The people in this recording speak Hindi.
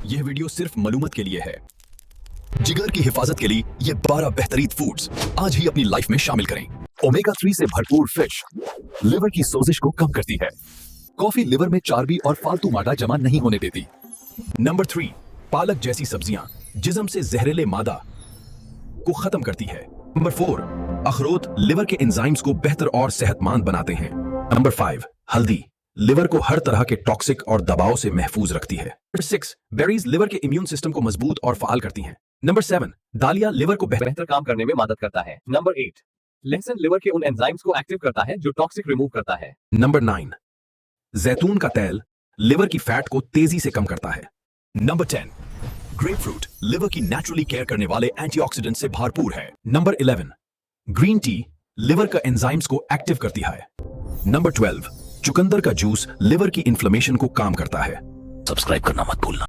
यह वीडियो सिर्फ मालूमात के लिए है। जिगर की हिफाजत के लिए ये 12 बेहतरीन फूड्स आज ही अपनी लाइफ में शामिल करें। ओमेगा 3 से भरपूर फिश लिवर की सोजिश को कम करती है। कॉफी लिवर में चर्बी और फालतू मादा जमा नहीं होने देती। नंबर 3, पालक जैसी सब्जियां जिस्म से जहरीले मादा को खत्म करती है। नंबर 4, अखरोट लिवर के एंजाइम्स को बेहतर और सेहतमंद बनाते हैं। नंबर 5, हल्दी लिवर को हर तरह के टॉक्सिक और दबाव से महफूज रखती है। नंबर 6, बेरीज लिवर के इम्यून सिस्टम को मजबूत और फाल करती हैं। नंबर 7, दालिया लिवर को बेहतर काम करने में मदद करता है। नंबर 8, लहसुन लिवर के उन एंजाइम्स को एक्टिव करता है जो टॉक्सिक रिमूव करता है। नंबर 9, जैतून का तेल लिवर की फैट को तेजी से कम करता है। नंबर 10, ग्रेपफ्रूट लिवर की नेचुरली केयर करने वाले एंटीऑक्सीडेंट से भरपूर है। नंबर 11, ग्रीन टी लिवर का एंजाइम्स को एक्टिव करती है। नंबर 12, चुकंदर का जूस लिवर की इन्फ्लेमेशन को काम करता है। सब्सक्राइब करना मत भूलना।